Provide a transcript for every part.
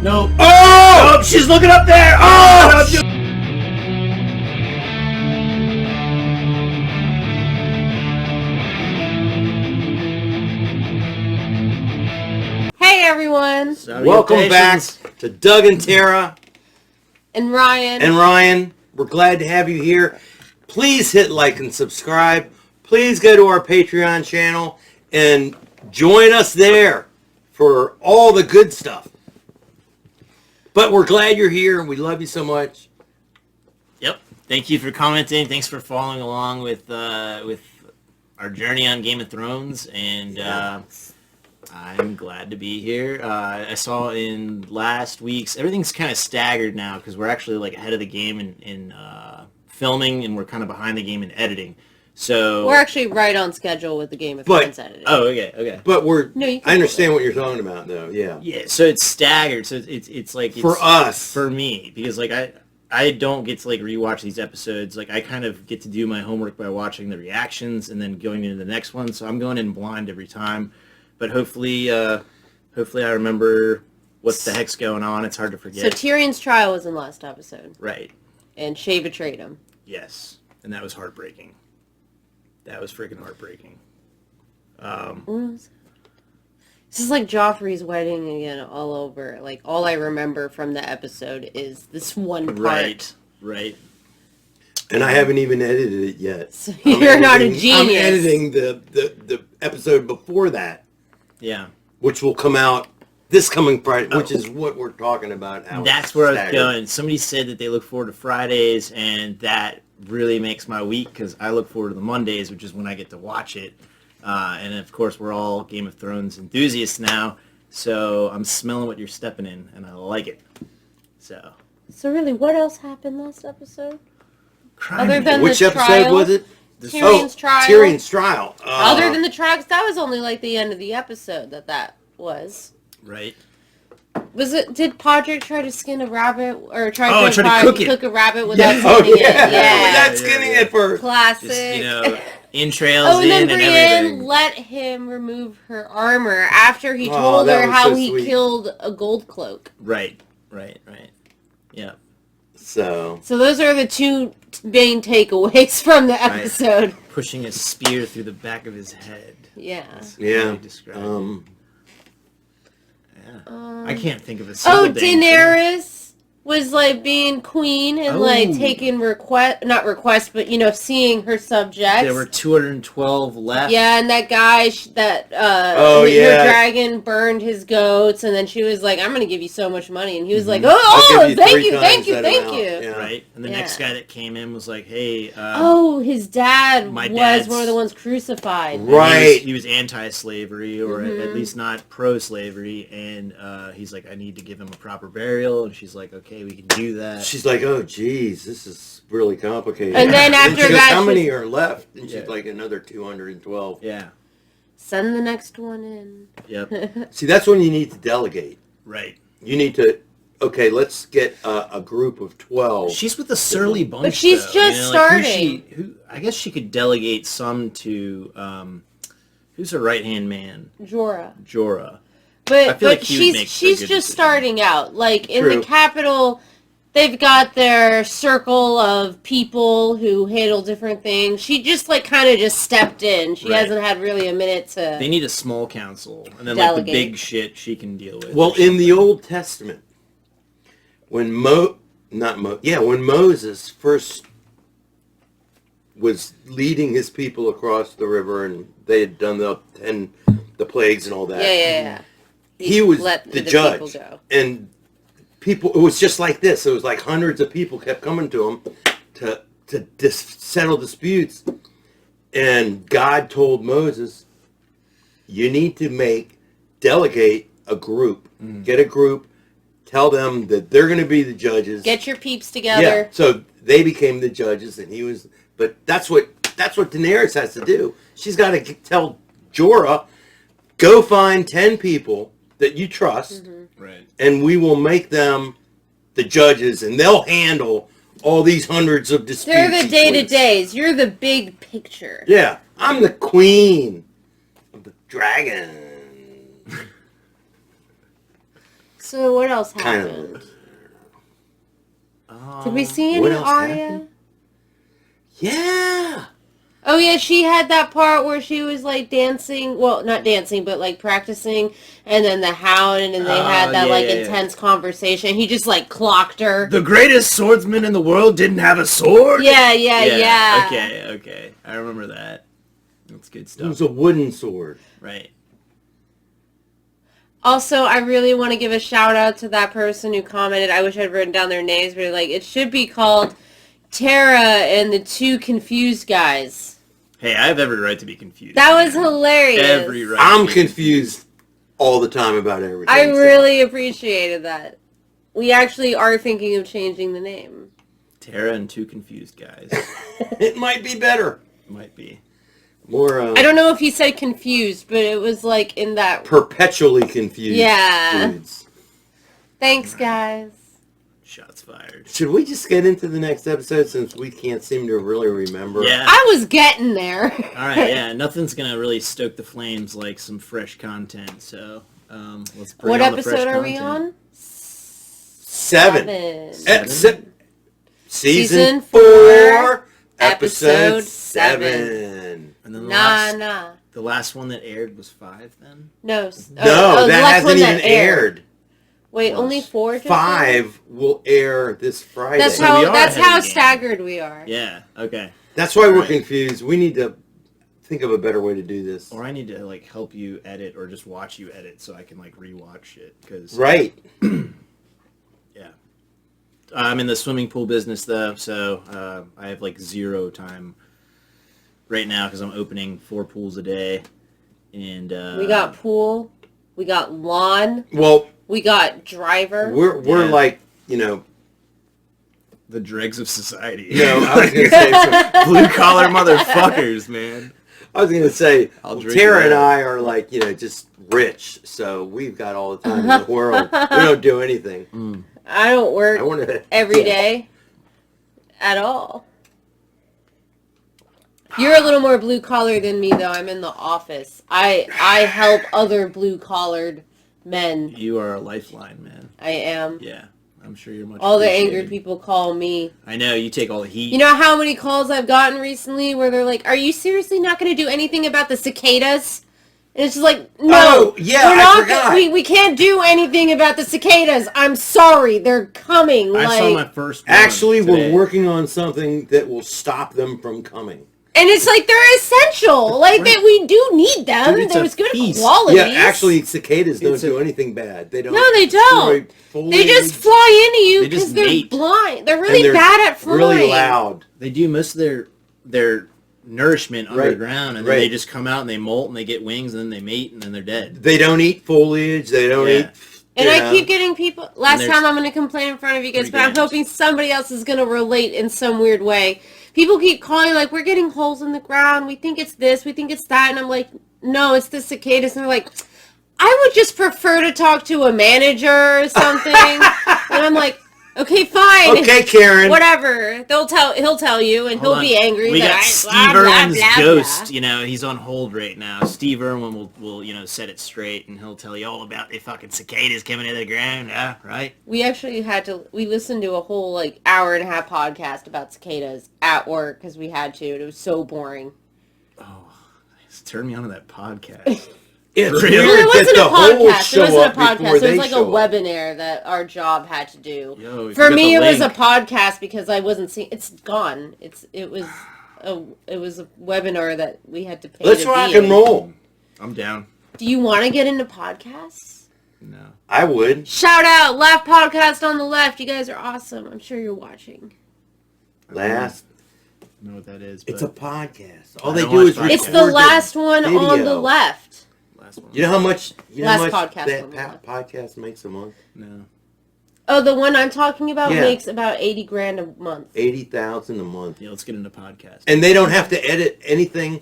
No. Oh! Nope, she's looking up there! Oh! No, Hey everyone! Welcome back to Doug&Tera And Ryan. and Ryan. We're glad to have you here. Please hit like and subscribe. Please go to our Patreon channel and join us there for all the good stuff. But we're glad you're here and we love you so much. Yep. Thank you for commenting. Thanks for following along with our journey on Game of Thrones. And I'm glad to be here. I saw in last week's, everything's kind of staggered now because we're actually like ahead of the game in filming, and we're kind of behind the game in editing. So we're actually right on schedule with the Game of Thrones editing. Oh, okay. But I understand what what you're talking about, though. Yeah. Yeah. So it's staggered. So it's like For us. for me, because like I don't get to like rewatch these episodes. Like I kind of get to do my homework by watching the reactions and then going into the next one. So I'm going in blind every time. But hopefully I remember what the heck's going on. It's hard to forget. So Tyrion's trial was in last episode. Right. And Shay betrayed him. Yes. And that was heartbreaking. That was freaking heartbreaking. This is like Joffrey's wedding again all over. Like, all I remember from the episode is this one part. Right. And I haven't even edited it yet. So you're not a genius. I'm editing the episode before that. Yeah. Which will come out this coming Friday, which is what we're talking about. That's where I was going. Somebody said that they look forward to Fridays, and that really makes my week because I look forward to the Mondays, which is when I get to watch it. And of course, we're all Game of Thrones enthusiasts now, so I'm smelling what you're stepping in, and I like it. So really, what else happened last episode? Crime. Other than Which the episode trial? was it? Tyrion's trial. Tyrion's trial. Other than the trial, 'cause that was only like the end of the episode that was. Right. Was it? Did Podrick try to skin a rabbit or try to cook a rabbit without Oh, skinning yeah. it? Yeah, Without skinning it first. classic. Just, entrails Oh, and then in and Brienne everything. let him remove her armor after he Oh, told that her was how so he sweet. killed a gold cloak. Right. Yeah. So those are the two main takeaways from the episode. Pushing a spear through the back of his head. Yeah. yeah. Described. I can't think of a single Oh, dang thing. Daenerys was like being queen and like taking not requests, but seeing her subjects. There were 212 left. Yeah, and that guy her dragon burned his goats, and then she was like, "I'm gonna give you so much money," and he was like, "Oh, thank you." Yeah. Right, and the next guy that came in was like, "Hey, his dad was one of the ones crucified." Right. He was anti-slavery, or at least not pro-slavery, and he's like, "I need to give him a proper burial," and she's like, "Okay, we can do that." She's like, "Oh, geez, this is really complicated." And then after she goes, that, how many are left? And she's Yeah. like, another 212. Yeah. Send the next one in. Yep. See, that's when you need to delegate. Right. You need to, okay, let's get a group of 12. She's with a surly bunch, But she's though. just starting. I guess she could delegate some to, who's her right-hand man? But Jorah. I feel like he would make a she's good just decision. starting out. Like in True. the capital, they've got their circle of people who handle different things. She just like kind of just stepped in. She Right. hasn't had really a minute to. They need a small council, and then Delegate. like the big shit she can deal with. Well, in the Old Testament, when when Moses first was leading his people across the river, and they had done the plagues and all that. Yeah. He was let the people judge, go. and people. It was just like this. It was like hundreds of people kept coming to him to settle disputes, and God told Moses, "You need to delegate a group, get a group, tell them that they're going to be the judges. Get your peeps together. Yeah, so they became the judges, and he was. But that's what Daenerys has to do. She's got to tell Jorah, go find 10 people that you trust, right, and we will make them the judges, and they'll handle all these hundreds of disputes. They're the day-to-days. You're the big picture. Yeah, I'm the queen of the dragon. So what else Kind happened? of. Did we see What any else Arya? happened? Yeah. Oh yeah, she had that part where she was like dancing. Well, not dancing, but like practicing. And then the Hound, and then they had that intense conversation. He just like clocked her. The greatest swordsman in the world didn't have a sword? Yeah. Okay. I remember that. That's good It stuff. was a wooden sword. Right. Also, I really want to give a shout out to that person who commented. I wish I'd written down their names, but like it should be called Tara and the Two Confused Guys. Hey, I have every right to be confused. That was hilarious. Every right. I'm confused all the time about everything. I really appreciated that. We actually are thinking of changing the name. Tara and Two Confused Guys. It might be better. Might be. More. I don't know if he said confused, but it was like in that... Perpetually confused. Yeah. Dudes. Thanks, guys. Shots fired. Should we just get into the next episode since we can't seem to really remember? Yeah. I was getting there. All right, yeah. Nothing's going to really stoke the flames like some fresh content, so let's bring What on the fresh episode are we content. on? 7. Seven. Season 4, 4, episode episode 7. 7. And then The last one that aired was 5 then? No. No, the that last hasn't one even aired. Wait, Well, only 4 just 5 will air this Friday. That's So how we are ahead of the game. staggered we are. Yeah, okay. That's why we're Right. confused. We need to think of a better way to do this. Or I need to like help you edit or just watch you edit so I can like rewatch it cuz Right. yeah. I'm in the swimming pool business though, so I have like 0 time right now cuz I'm opening 4 pools a day and We got pool. We got lawn. Well, We got driver. we're Yeah. like, you know, the dregs of society. No, I was gonna say blue collar motherfuckers, man. I was gonna say, I'll drink Tara it and up. I are like, you know, just rich, so we've got all the time in the world. We don't do anything. I don't work I want to every day at all. You're a little more blue collar than me, though. I'm in the office. I help other blue collared men. You are a lifeline, man. I am. Yeah, I'm sure you're much All the appreciated. angered people call me. I know, you take all the heat. You know how many calls I've gotten recently where they're like, "Are you seriously not going to do anything about the cicadas?" And it's just like, no, Oh, yeah, we're I not. forgot. We can't do anything about the cicadas. I'm sorry, they're coming. I saw my first one Actually, today. we're working on something that will stop them from coming. And it's like they're essential. Like that, we do need them. Dude, it's There's a good feast. quality. Yeah, actually, cicadas don't It's do anything bad. They don't. No, they don't. destroy They just foliage. fly into you They just because they're mate. blind. They're And really they're bad at flying. Really loud. They do most of their nourishment Right. underground, and then Right. they just come out and they molt and they get wings and then they mate and then they're dead. They don't eat foliage. They don't Yeah. eat. And you I know. keep getting people. Last there's time I'm going to complain in front of you guys, 3 but I'm games. hoping somebody else is going to relate in some weird way. People keep calling like, we're getting holes in the ground. We think it's this. We think it's that. And I'm like, no, it's the cicadas. And they're like, I would just prefer to talk to a manager or something. And I'm like, okay, fine. Okay, Karen. Whatever. He'll tell you, and Hold he'll on. be angry. We that got I, Steve blah, blah, Irwin's blah, ghost. blah. You know, he's on hold right now. Steve Irwin will set it straight, and he'll tell you all about the fucking cicadas coming out of the ground. Yeah, right. We actually we listened to a whole like hour and a half podcast about cicadas at work because we had to. And it was so boring. Oh, turn me on to that podcast. It's Really? weird Well, it that wasn't the a holes podcast. It show wasn't a up before podcast. It they was like a show up. webinar that our job had to do. Yo, if For you me, it got the was a link- podcast because I wasn't seeing. It's gone. It was a webinar that we had to pay. Let's to rock be and in. roll. I'm down. Do you want to get into podcasts? No. I would. Shout out, Laugh Podcast on the left. You guys are awesome. I'm sure you're watching. Last. I don't know what that is. It's but a podcast. All I they don't do watch is podcasts. record It's the last one on the video. left. last one. You know how much? Last podcast that on the left. podcast makes a month? No. Oh, the one I'm talking about Yeah. makes about $80,000 a month. 80,000 a month, Yeah, let's get into podcast. and they don't have to edit anything.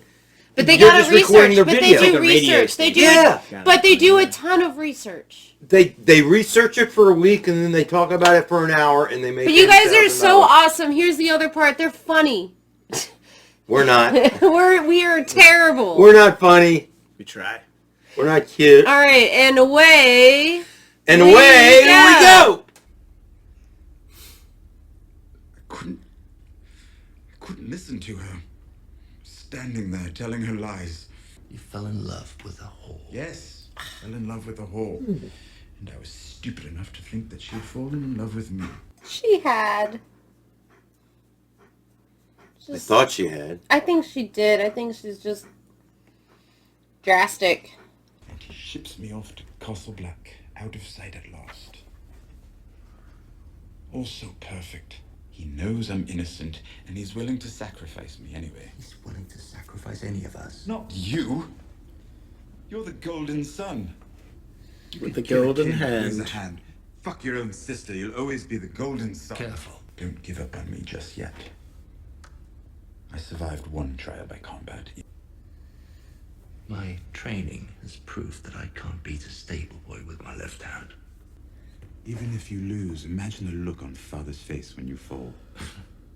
But they You're gotta just recording research. their But they video. do Like a radio research. They do. station. Yeah. Kind of But they thing, do a yeah. ton of research. They research it for a week and then they talk about it for an hour and they make. But you guys are so $80,000. awesome. Here's the other part. They're funny. We're not. we are terrible. We're not funny. We try. We're not cute. All right, and away And away we go! I couldn't listen to her. Standing there, telling her lies. You fell in love with a whore. Yes, I fell in love with a whore. And I was stupid enough to think that she'd fallen in love with me. She had. I thought she had. I think she did. I think she's just drastic. And he ships me off to Castle Black, out of sight at last. All so perfect. He knows I'm innocent, and he's willing to sacrifice me anyway. He's willing to sacrifice any of us. Not you. You're the golden son. With the golden Here's a hand. hand. Fuck your own sister. You'll always be the golden son. Careful. Don't give up on me just yet. I survived one trial by combat. My training has proved that I can't beat a stable boy with my left hand. Even if you lose, imagine the look on Father's face when you fall.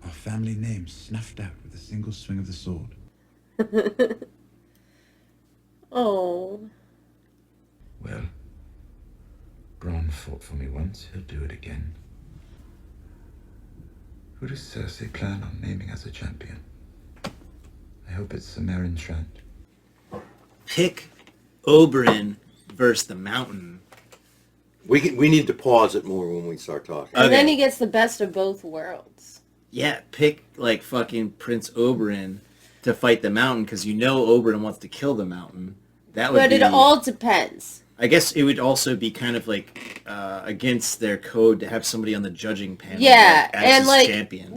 Our family name snuffed out with a single swing of the sword. Oh. Well, Bronn fought for me once, he'll do it again. Who does Cersei plan on naming as a champion? I hope it's Samarin Trant. Pick Oberyn versus the Mountain. We need to pause it more when we start talking. And then Okay. he gets the best of both worlds. Yeah, pick like fucking Prince Oberyn to fight the Mountain because you know Oberyn wants to kill the Mountain. That would But be, it all depends. I guess it would also be kind of like against their code to have somebody on the judging panel. Yeah, as and his like champion.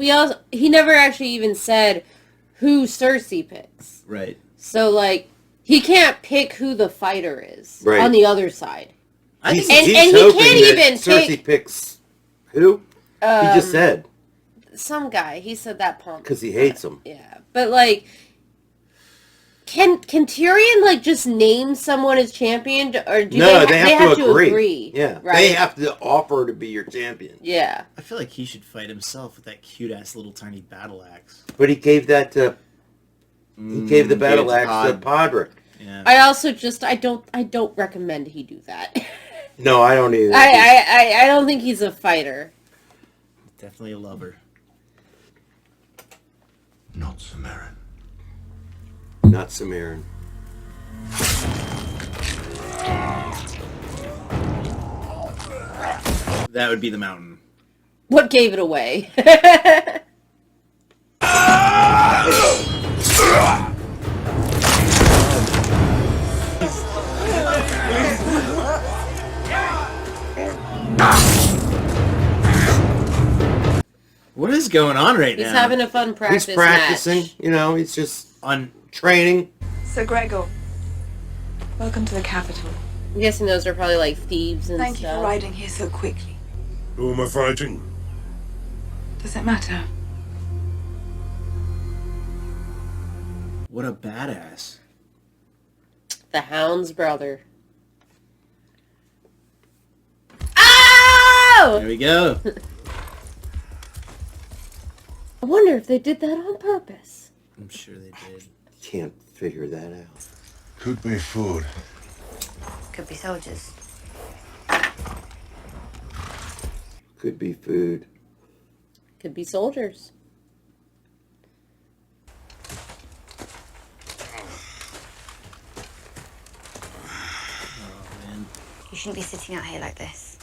he never actually even said who Cersei picks. Right. So like he can't pick who the fighter is Right. on the other side. I He's, think And- he's and he hoping can't that even Cersei pick- picks who? He just said Some guy, he said that pump. because he hates him. Yeah, but like, can Tyrion like just name someone as champion, or do No, they have to agree? Yeah, right. they have to offer to be your champion. Yeah, I feel like he should fight himself with that cute ass little tiny battle axe. But he gave that to he gave the battle gave it to axe to Podrick. Yeah. I also just I don't recommend he do that. No, I don't either. I don't think he's a fighter. Definitely a lover. Not Samarin. Not Samarin. That would be the Mountain. What gave it away? What is going on right He's now? having a fun practice He's practicing. match. You know, he's just on training. Sir Gregor, welcome to the capital. I'm guessing those are probably like thieves and Thank you stuff. for riding here so quickly. Who am I fighting? Does it matter? What a badass. The Hound's brother. Oh! There we go. I wonder if they did that on purpose. I'm sure they did. Can't figure that out. Could be food. Could be soldiers. Could be food. Could be soldiers. Oh man. You shouldn't be sitting out here like this.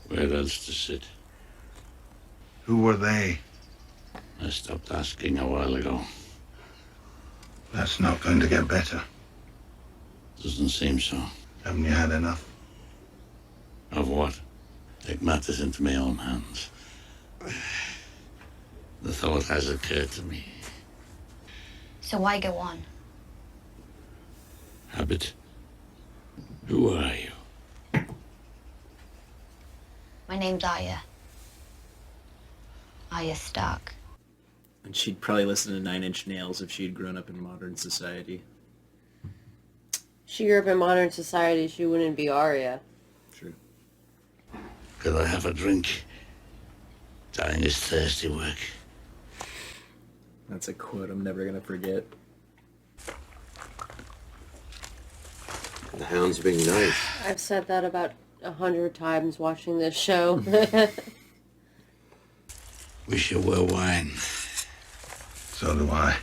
Where else to sit? Who were they? I stopped asking a while ago. That's not going to get better. Doesn't seem so. Haven't you had enough? Of what? Take matters into my own hands. The thought has occurred to me. So why go on? Habit. Who are you? My name's Arya. Arya Stark. And she'd probably listen to Nine Inch Nails if she'd grown up in modern society. She grew up in modern society, she wouldn't be Arya. True. Could I have a drink? Dying is thirsty work. That's a quote I'm never gonna forget. The Hound's being nice. I've said that about 100 times watching this show. Wish you were wine. So do I.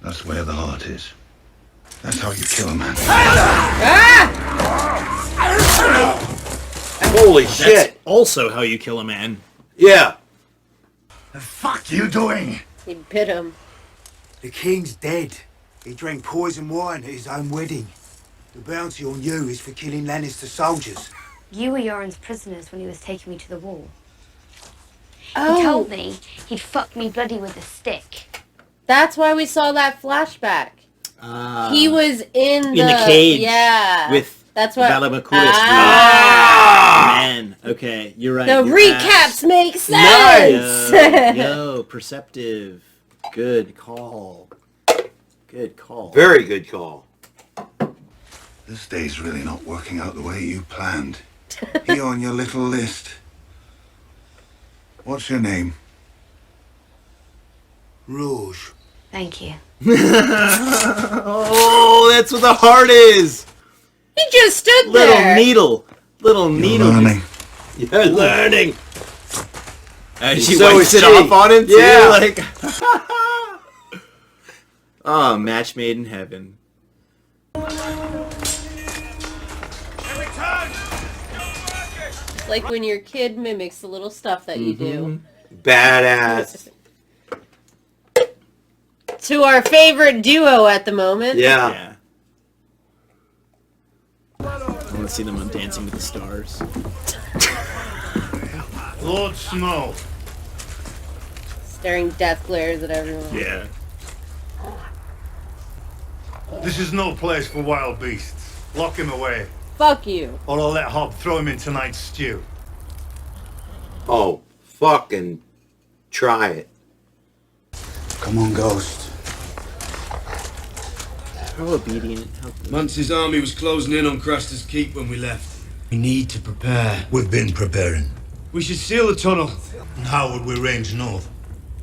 That's where the heart is. That's how you kill a man. Holy That's shit! also how you kill a man. Yeah. The fuck you doing? He bit him. The king's dead. He drank poison wine at his own wedding. The bounty on you is for killing Lannister soldiers. You were Yoren's prisoners when he was taking me to the wall. Oh, He told me he'd fuck me bloody with a stick. that's why we saw that flashback. He was in the cage. Yeah. With that's what. Balabacuris. Man, okay, you're right. The Your recaps make sense. Yo, perceptive. Good call. Good call. Very good call. This day's really not working out the way you planned. He on your little list. What's your name? Rouge. Thank you. Oh, that's what the heart is. He just stood Little there. needle. Little You're needle. learning. You're learning. She So wipes is it she. off on him too. Yeah. Like, oh, match made in heaven. It's like when your kid mimics the little stuff that you do. Badass. To our favorite duo at the moment. Yeah. Yeah. I want to see them on Dancing with the Stars. Lord Snow. Staring death glares at everyone. Yeah. This is no place for wild beasts. Lock him away, Fuck you. or I'll let Hob throw him in tonight's stew. Oh, fucking try it. Come on, Ghost. How obedient. Mance's army was closing in on Craster's Keep when we left. We need to prepare. We've been preparing. We should seal the tunnel. And how would we range north?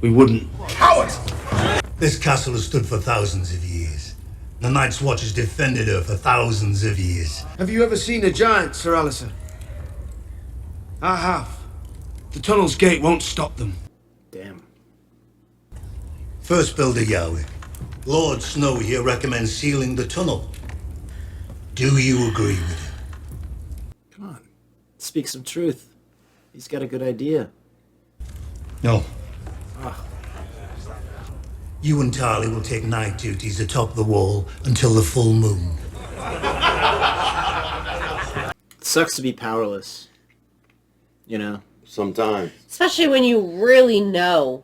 We wouldn't. Coward! This castle has stood for thousands of years. The Night's Watch has defended her for thousands of years. Have you ever seen a giant, Sir Alistair? I have. The tunnel's gate won't stop them. Damn. First Builder Yahweh, Lord Snow here recommends sealing the tunnel. Do you agree with him? Come on. Speak some truth. He's got a good idea. No. You and Tarly will take night duties atop the wall until the full moon. It sucks to be powerless. You know, Sometimes. Especially when you really know.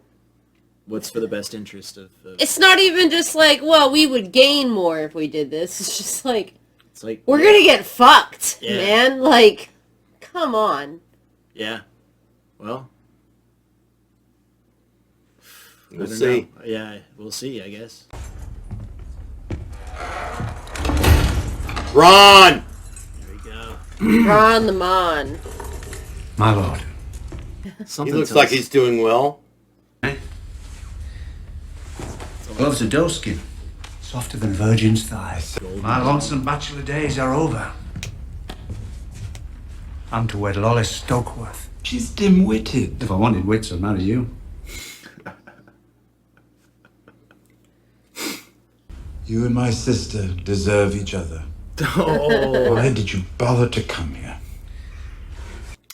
what's for the best interest of... It's not even just like, well, we would gain more if we did this. It's just like, It's like... we're gonna get fucked, Yeah. man. Like, come on. Yeah. Well... I We'll don't see. know. Yeah, we'll see, I guess. Ron! There we go. Ron the Mon. My lord. Something He looks tells- like he's doing well. Gloves of doeskin. Softer than virgin's thighs. My lonesome bachelor days are over. I'm to wed Lollis Stokeworth. She's dim-witted. If I wanted wits, I'd marry you. You and my sister deserve each other. Oh. Why did you bother to come here?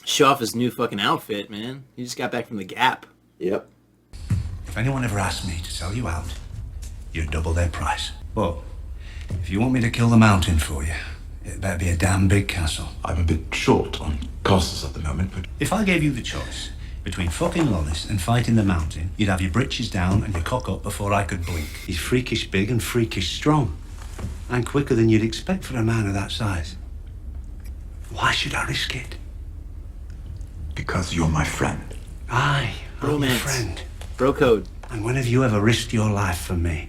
Show off his new fucking outfit, man. He just got back from the Gap. Yep. If anyone ever asked me to sell you out, you'd double their price. But if you want me to kill the mountain for you, it better be a damn big castle. I'm a bit short on costs at the moment, but If I gave you the choice between fucking Lollis and fighting the mountain, you'd have your britches down and your cock up before I could blink. He's freakish big and freakish strong. And quicker than you'd expect for a man of that size. Why should I risk it? because you're my friend. Aye, I'm your Bromance. friend. Bro code. And when have you ever risked your life for me?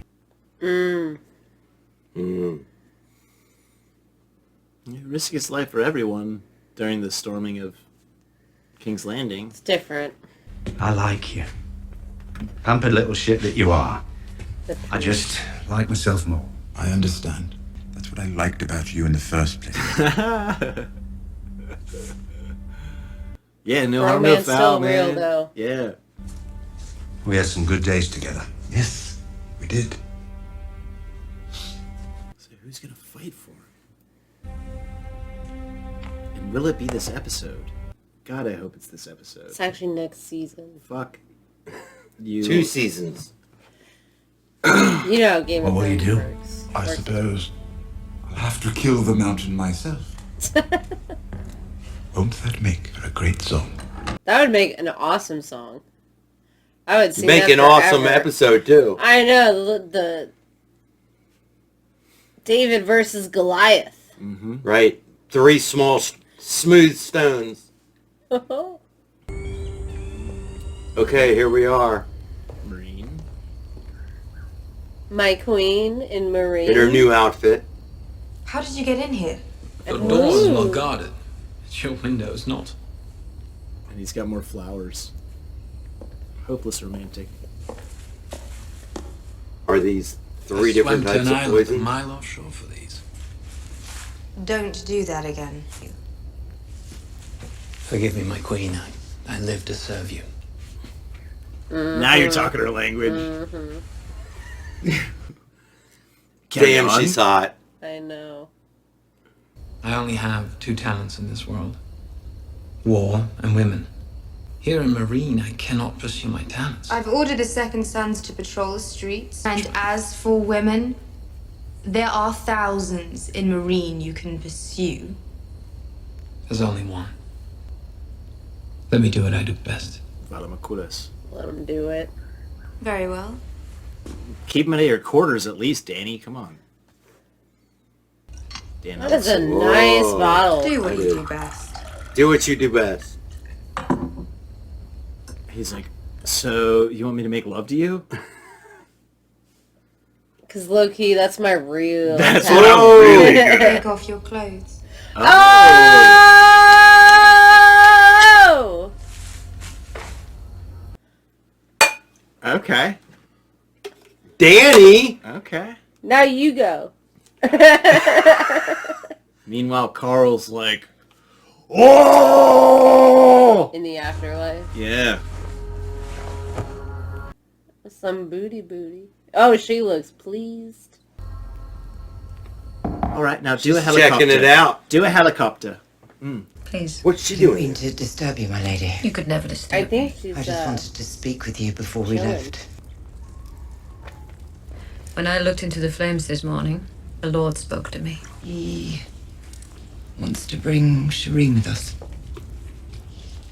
You risk his life for everyone during the storming of King's Landing. It's different. I like you. Pampered little shit that you are. I just like myself more. I understand. That's what I liked about you in the first place. Yeah, no harm, no Romance foul, still real, man. though. Yeah. We had some good days together. Yes, we did. So who's gonna fight for him? And will it be this episode? God, I hope it's this episode. It's actually next season. Fuck you. 2 seasons. You know how Game of What will you Thrones do? works. I suppose I'll have to kill the mountain myself. Won't that make for a great song? That would make an awesome song. I would sing Make that an awesome forever. episode, too. I know, the David versus Goliath. Mm-hmm. Right. 3 small, smooth stones. Okay, here we are. Marine. My queen in Marine. In her new outfit. How did you get in here? Your doors is well guarded. It's your windows not. And he's got more flowers. Hopeless romantic. Are these 3 different types of poison? A mile offshore for these. Don't do that again. Forgive me, my queen. I live to serve you. Now you're talking her language. Damn, she's hot. I know. I only have 2 talents in this world. War and women. Here in Marine, I cannot pursue my talents. I've ordered a second sons to patrol the streets. And as for women, there are thousands in Marine you can pursue. There's only one. Let me do what I do best. Valamakulas. Let him do it. Very well. Keep him at your quarters at least, Danny. Come on. Dan, That is a nice bottle. Do what you do best. Do what you do best. He's like, so you want me to make love to you? Because low-key, that's my real That's talent. what I'm really good at. Take off your clothes. Oh! Okay. Danny! Okay. Now you go. Meanwhile, Carl's like, oh! In the afterlife. Yeah. Some booty. Oh, she looks pleased. All right, now do a She's helicopter. checking it out. Do a helicopter. Please. What's she Didn't doing? mean to disturb you, my lady. You could never disturb I think me. she's, I just wanted to speak with you before we chilling. left. When I looked into the flames this morning, the Lord spoke to me. He wants to bring Shireen with us.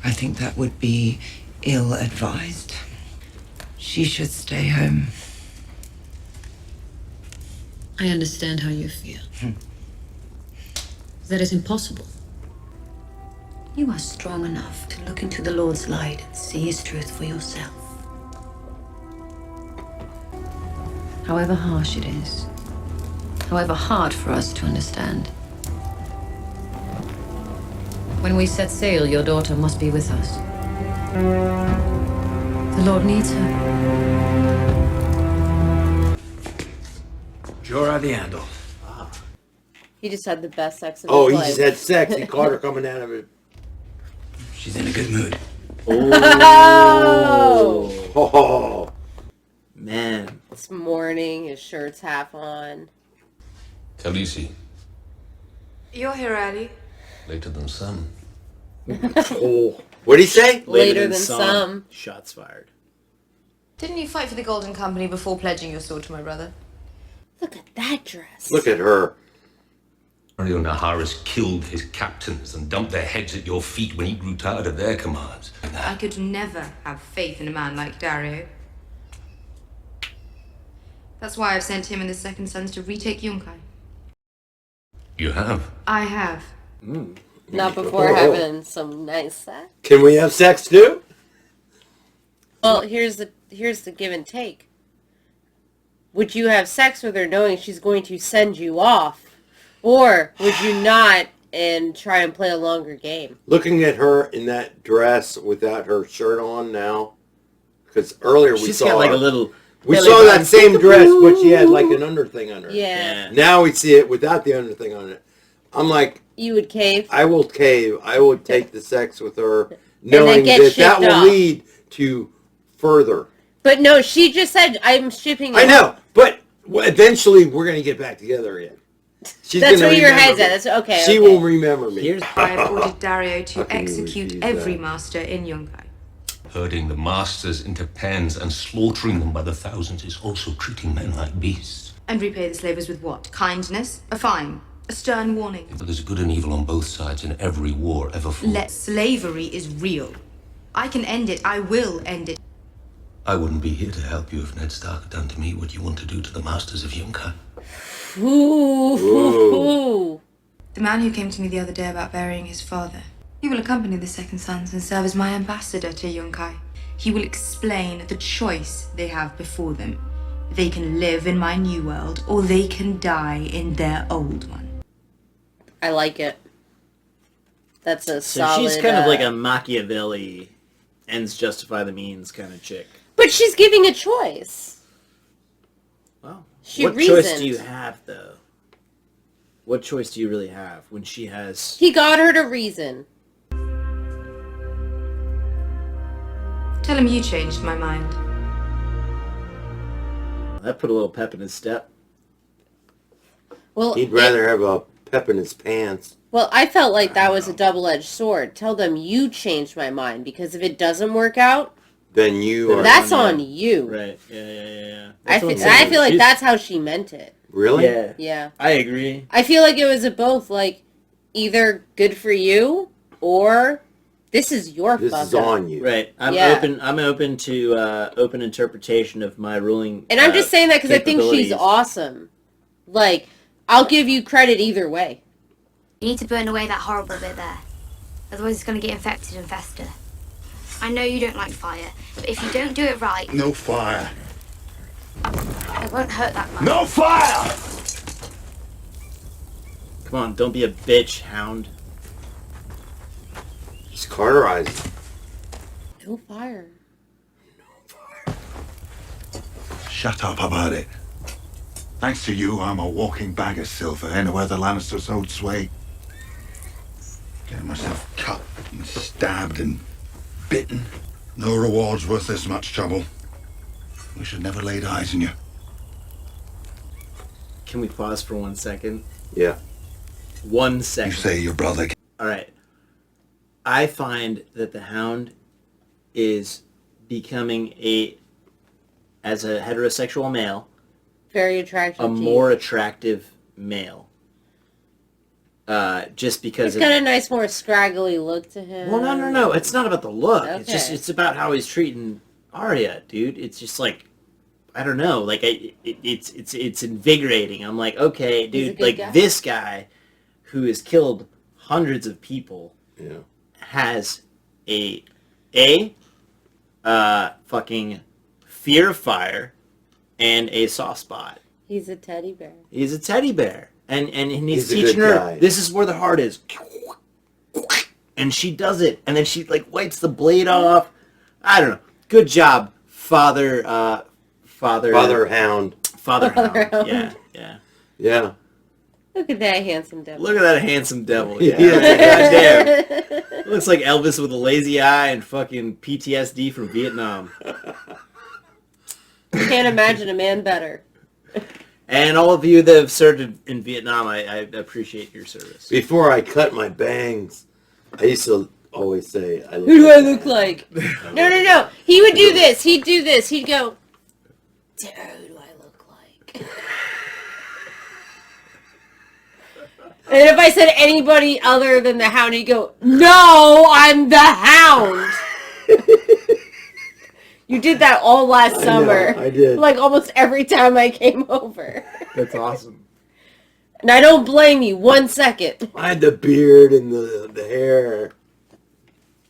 I think that would be ill-advised. She should stay home. I understand how you feel. That is impossible. You are strong enough to look into the Lord's light and see his truth for yourself. However harsh it is, however hard for us to understand. When we set sail, your daughter must be with us. The Lord needs her. Jorah the Andal. He just had the best sex of Oh, his he life. just had sex. He caught her coming out of it. She's in a good mood. Oh, man. It's morning. His shirt's half on. Khaleesi, You're here early. later than some. oh. What'd he say? Later than some. Shots fired. Didn't you fight for the Golden Company before pledging your sword to my brother? Look at that dress. Look at her. Arya Naharis killed his captains and dumped their heads at your feet when he grew tired of their commands. I could never have faith in a man like Daario. That's why I've sent him and the second sons to retake Yunkai. You have? I have. Not before Oh. having some nice sex. Can we have sex too? Well, here's the give and take. Would you have sex with her knowing she's going to send you off? Or would you not and try and play a longer game? Looking at her in that dress without her shirt on now, because earlier we She's saw got like her. a little We Belly saw button. that same dress, but she had like an under thing on her. Yeah. Now we see it without the under thing on it. I'm like, You would cave? I will cave. I will take the sex with her, then knowing get that shipped will off. lead to further. But no, she just said, I'm shipping I you. know, but eventually we're going to get back together again. She's That's gonna where your remember head's me. at. That's okay. She will remember me. I have ordered Daario to execute every master in Yunkai. Herding the masters into pens and slaughtering them by the thousands is also treating men like beasts. And repay the slavers with what? Kindness? A fine? A stern warning? But there's good and evil on both sides in every war ever fought. Slavery is real. I can end it. I will end it. I wouldn't be here to help you if Ned Stark had done to me what you want to do to the masters of Yunkai. Ooh. The man who came to me the other day about burying his father, he will accompany the second sons and serve as my ambassador to Yunkai. He will explain the choice they have before them. They can live in my new world, or they can die in their old one. I like it. That's a So solid... she's kind of like a Machiavelli, ends justify the means kind of chick. But she's giving a choice. Well, She what reasoned. choice do you have, though? What choice do you really have when she has... He got her to reason. Tell him you changed my mind. That put a little pep in his step. Well, He'd rather have a pep in his pants. Well, I felt like that was a double-edged sword. Tell them you changed my mind, because if it doesn't work out, Then you are... that's on you. Right. Yeah. I feel like that's how she meant it. Really? Yeah. Yeah. I agree. I feel like it was a both, like, either good for you, or this is your This fuck is up. on you. Right. I'm open to open interpretation of my ruling. And I'm just saying that because I think she's capabilities. awesome. Like, I'll give you credit either way. You need to burn away that horrible bit there. Otherwise it's going to get infected and fester. I know you don't like fire, but if you don't do it right... No fire. It won't hurt that much. No fire! Come on, don't be a bitch, Hound. He's cauterized. No fire. Shut up about it. Thanks to you, I'm a walking bag of silver anywhere the Lannisters hold sway. Getting myself cut and stabbed and bitten. No reward's worth this much trouble. We should never laid eyes on you. Can we pause for 1 second? Yeah. 1 second. You say your brother... All right. I find that the Hound is becoming as a heterosexual male, Very attractive a to more you. attractive male. Just because He's got a nice, more scraggly look to him. Well, no. It's not about the look. Okay. It's about how he's treating Arya, dude. It's just like, I don't know. Like, it's invigorating. I'm like, okay, He's a dude. good Like guy. this guy, who has killed hundreds of people, has a fucking fear of fire and a soft spot. He's a teddy bear. He's a teddy bear. And he's He's a teaching good her, guy. this is where the heart is. And she does it. And then she, like, wipes the blade off. I don't know. Good job, Father Hound. Father Hound. Yeah. Yeah. Look at that handsome devil. Look at that handsome devil. Yeah. Goddamn. Looks like Elvis with a lazy eye and fucking PTSD from Vietnam. Can't imagine a man better. And all of you that have served in Vietnam, I appreciate your service. Before I cut my bangs, I used to always say, I look Who do like I look like? No. He would do this. He'd do this. He'd go, Tara, who do I look like? And if I said anybody other than the Hound, he'd go, no, I'm the Hound. You did that all last summer. I did. Like almost every time I came over. That's awesome. And I don't blame you 1 second. I had the beard and the hair.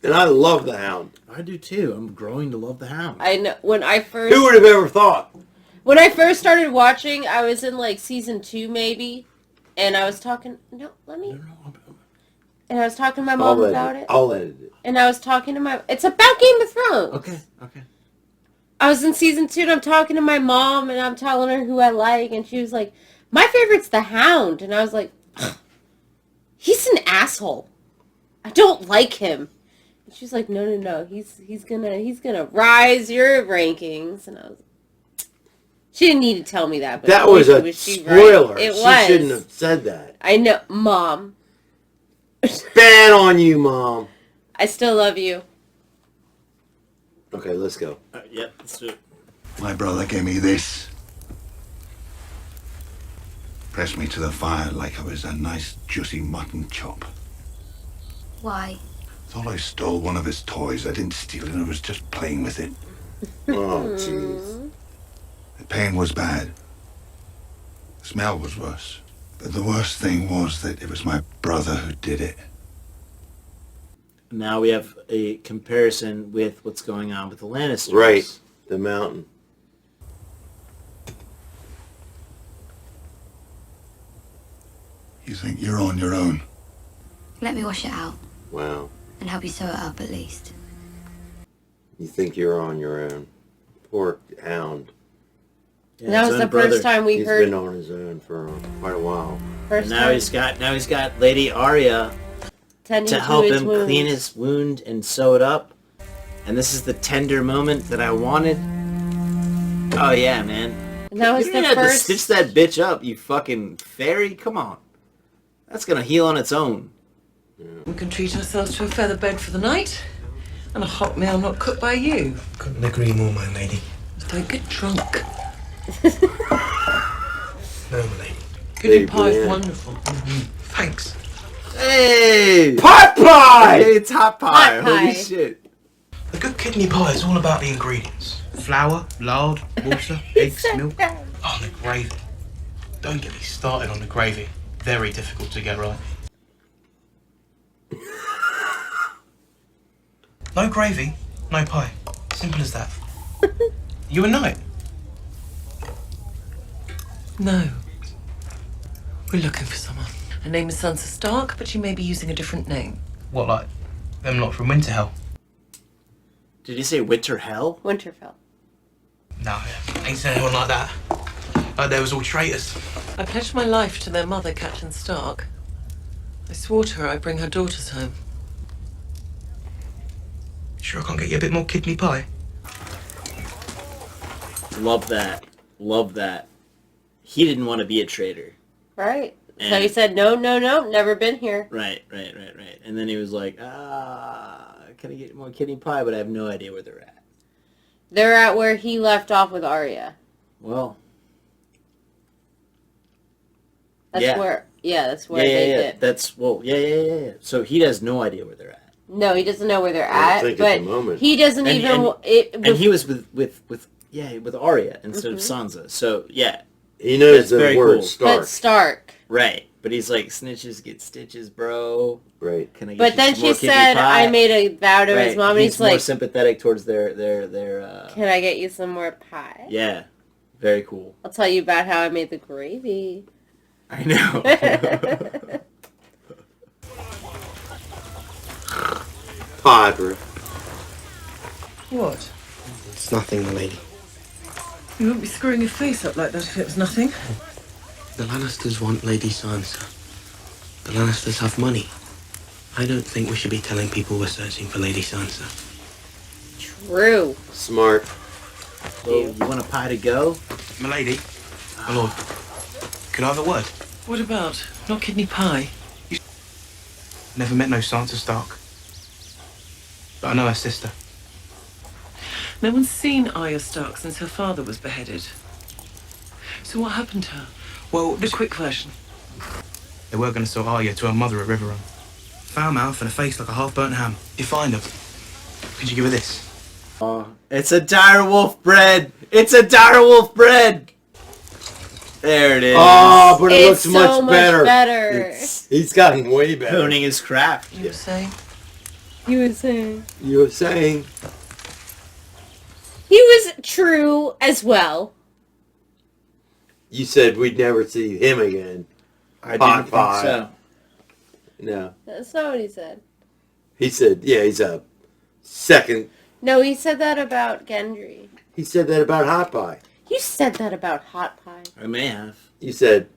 And I love the Hound. I do too. I'm growing to love the Hound. I know when I first Who would have ever thought? When I first started watching, I was in like season 2 maybe, and I was talking. And I was talking to my mom about it. I'll edit it. And I was talking to my. It's about Game of Thrones. Okay. I was in season 2 and I'm talking to my mom and I'm telling her who I like and she was like, my favorite's the Hound. And I was like, he's an asshole. I don't like him. And she's like, no. He's gonna rise your rankings. And I was like, she didn't need to tell me that. But that was a spoiler. Right. It she was. shouldn't have said that. I know, Mom. Ban on you, Mom. I still love you. Okay, let's go. Yep, let's do it. My brother gave me this. Pressed me to the fire like I was a nice, juicy mutton chop. Why? Thought I stole one of his toys. I didn't steal it, I was just playing with it. Oh, jeez. The pain was bad. The smell was worse. But the worst thing was that it was my brother who did it. Now we have a comparison with what's going on with the Lannisters. Right. The mountain. You think you're on your own? Let me wash it out. Wow. And help you sew it up at least. You think you're on your own. Poor Hound. Yeah, that was the first time we heard. He's been on his own for quite a while. And now he's got Lady Arya to help him clean his wound and sew it up. And this is the tender moment that I wanted. Oh yeah, man. And that was you the didn't have to first. stitch that bitch up, you fucking fairy. Come on, that's gonna heal on its own. We can treat ourselves to a feather bed for the night and a hot meal not cooked by you. Couldn't agree more, my lady. Don't get drunk. No, my lady. Kidney pie is wonderful. Thanks. Hey! Pot pie! Hey, it's hot pie. Hot pie. Holy shit. A good kidney pie is all about the ingredients. Flour, lard, water, eggs, milk. Oh, and the gravy. Don't get me started on the gravy. Very difficult to get right. No gravy, no pie. Simple as that. You a knight? No. We're looking for someone. Her name is Sansa Stark, but she may be using a different name. What, like them lot from Winterhell? Did you say Winter Hell? Winterfell. No, ain't seen anyone like that. They was all traitors. I pledged my life to their mother, Catelyn Stark. I swore to her I'd bring her daughters home. Sure I can't get you a bit more kidney pie? Love that. Love that. He didn't want to be a traitor. Right. So And- he said, no, never been here. Right. And then he was like, can I get more kidney pie? But I have no idea where they're at. They're at where he left off with Arya. Well. That's yeah. where they did. That's, yeah. So he has no idea where they're at. No, he doesn't know where they're I at, think but at the moment. he doesn't And- even... And he was with Arya instead of Sansa. So, yeah. He knows That's the very word cool. Stark. But Stark. Right. But he's like, snitches get stitches, bro. Right. Can I get But you then some more she kidney said, pie? I made a vow to his Right. mom, and he's more like, sympathetic towards their can I get you some more pie? yeah. Very cool. I'll tell you about how I made the gravy. I know. Podrick. What? It's nothing, my lady. You wouldn't be screwing your face up like that if it was nothing. The Lannisters want Lady Sansa. The Lannisters have money. I don't think we should be telling people we're searching for Lady Sansa. True. Smart. So, you want a pie to go? My lady. My lord. Could I have a word? What about? Not kidney pie? Never met no Sansa Stark. But I know her sister. No one's seen Arya Stark since her father was beheaded. So what happened to her? Well, The quick version. they were going to sell Arya to her mother at Riverrun. Foul mouth and a face like a half-burnt ham. You find her. Could you give her this? It's a direwolf bread. It's a direwolf bread. There it is. Oh, but it It's looks so much better. It's He's gotten way better. honing his craft. You were saying? He was saying. You were saying. He was true as well. You said we'd never see him again. I Pot didn't pie. think so. No. That's not what he said. He said, yeah, he's a second. No, he said that about Gendry. He said that about hot pie. You said that about hot pie. I may have. You said.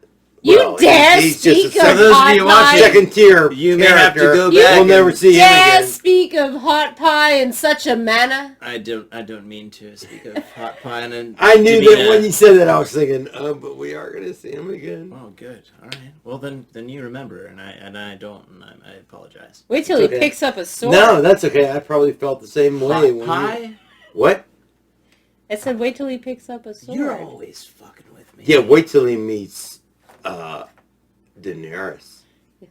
You well, dare he's speak just a of hot pie? second tier. You may have to go You back. We'll never see him dare again. speak of hot pie in such a manner? I don't mean to speak of hot pie and I knew that when you said that, I was thinking, oh, but we are gonna see him again. Oh, good. All right. Well, then you remember, and I don't, and I apologize. Wait till he picks up a sword. No, that's okay. I probably felt the same way. Hot pie? What? I said, wait till he picks up a sword. You're always fucking with me. Yeah, wait till he meets Daenerys.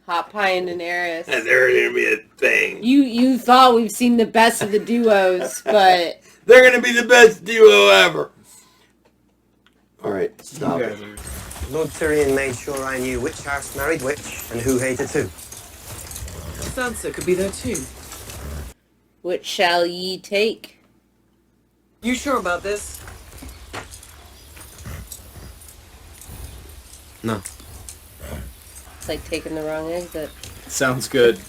Hot pie and Daenerys. And they're gonna be a thing. You thought we've seen the best of the duos, but They're gonna be the best duo ever. All right, stop it. Lord Tyrion made sure I knew which house married which and who hated who. Sansa could be there too. which shall ye take? You sure about this? No. It's like taking the wrong exit. Sounds good.